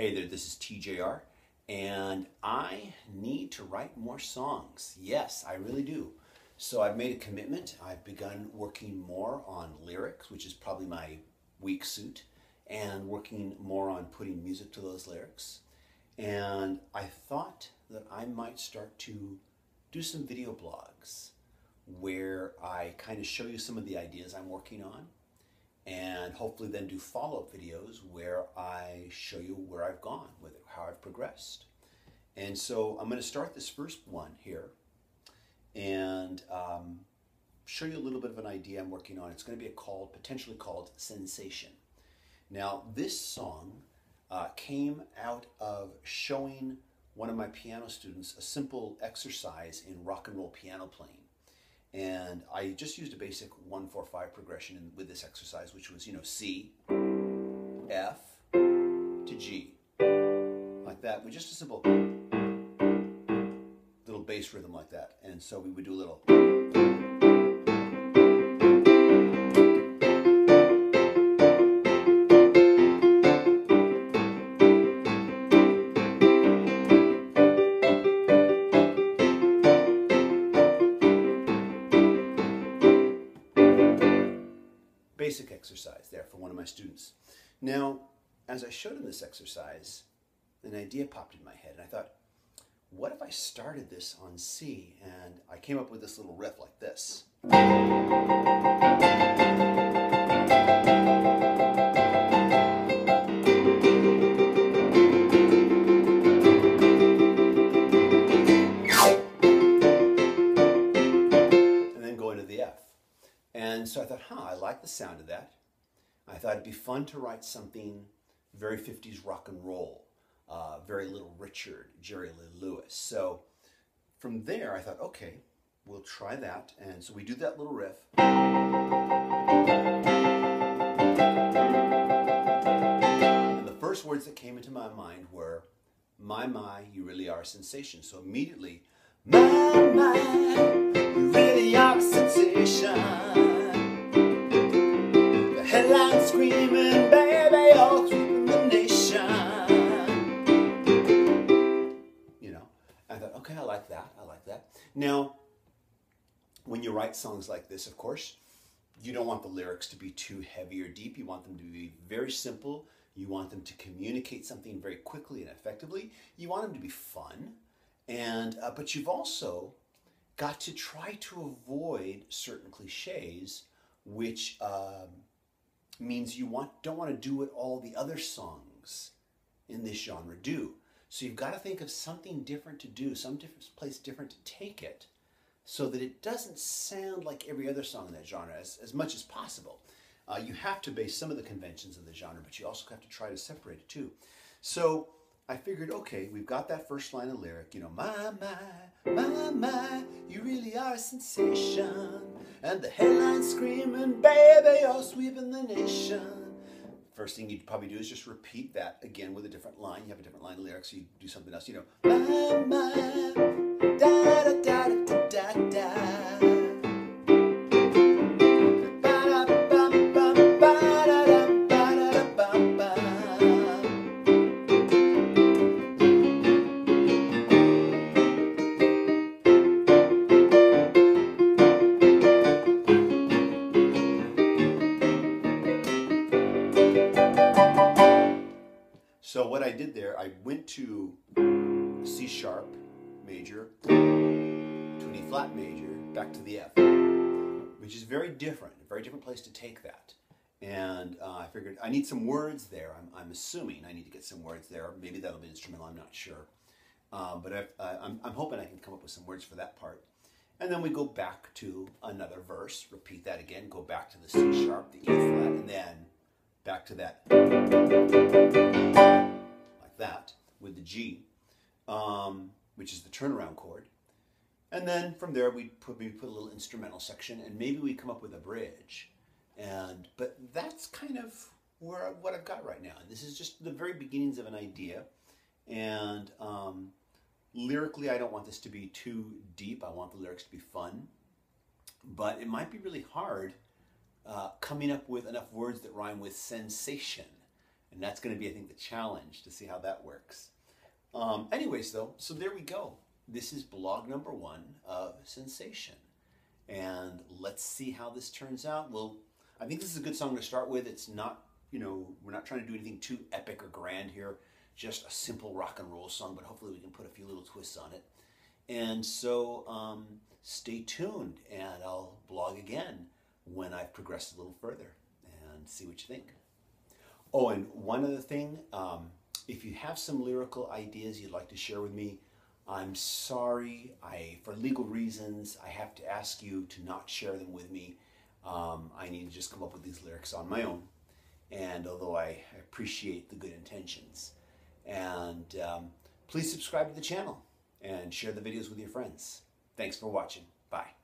Hey there, this is TJR, and I need to write more songs. Yes, I really do. So I've made a commitment. I've begun working more on lyrics, which is probably my weak suit, and working more on putting music to those lyrics. And I thought that I might start to do some video blogs where I kind of show you some of the ideas I'm working on, and hopefully then do follow-up videos where I show you where I've gone with it, how I've progressed. And so I'm going to start this first one here and show you a little bit of an idea I'm working on. It's going to be potentially called Sensation. Now, this song came out of showing one of my piano students a simple exercise in rock and roll piano playing. And I just used a basic 1-4-5 progression with this exercise, which was, C, F to G, like that, with just a simple little bass rhythm like that. And so we would do a little. Basic exercise there for one of my students. Now, as I showed him this exercise, an idea popped in my head, and I thought, what if I started this on C? And I came up with this little riff like this. And then go into the F. And so I thought, I like the sound of that. I thought it'd be fun to write something very 50s rock and roll, very Little Richard, Jerry Lee Lewis. So from there, I thought, okay, we'll try that. And so we do that little riff. And the first words that came into my mind were, my, you really are a sensation. So immediately, my, you really are a sensation. Headlines screaming, baby, all through the nation. I thought, okay, I like that. Now, when you write songs like this, of course, you don't want the lyrics to be too heavy or deep. You want them to be very simple. You want them to communicate something very quickly and effectively. You want them to be fun. But you've also got to try to avoid certain cliches, which means you don't want to do what all the other songs in this genre do. So you've got to think of something different to do, some different place different to take it, so that it doesn't sound like every other song in that genre as much as possible. You have to base some of the conventions of the genre, but you also have to try to separate it too. So I figured, okay, we've got that first line of lyric, my, you really are a sensation. And the headlines screaming, baby, you're sweeping the nation. First thing you'd probably do is just repeat that again with a different line. You have a different line of lyrics, so you do something else, my, da da da da da da. So what I did there, I went to C sharp major, to an E flat major, back to the F, which is very different, a very different place to take that. And I figured I need some words there. I'm assuming I need to get some words there. Maybe that'll be instrumental, I'm not sure. But I'm hoping I can come up with some words for that part. And then we go back to another verse, repeat that again, go back to the C sharp, the E flat, and then back to that, like that, with the G, which is the turnaround chord. And then from there we put a little instrumental section, and maybe we come up with a bridge. But that's kind of what I've got right now. This is just the very beginnings of an idea. And lyrically, I don't want this to be too deep. I want the lyrics to be fun. But it might be really hard coming up with enough words that rhyme with sensation. And that's going to be, I think, the challenge to see how that works. Anyways, though, so there we go. This is blog number 1 of Sensation. And let's see how this turns out. Well, I think this is a good song to start with. It's not, we're not trying to do anything too epic or grand here. Just a simple rock and roll song, but hopefully we can put a few little twists on it. And so stay tuned, and I'll blog again when I've progressed a little further and see what you think. Oh, and one other thing, if you have some lyrical ideas you'd like to share with me, I'm sorry, for legal reasons, I have to ask you to not share them with me. I need to just come up with these lyrics on my own. And although I appreciate the good intentions. And please subscribe to the channel and share the videos with your friends. Thanks for watching. Bye.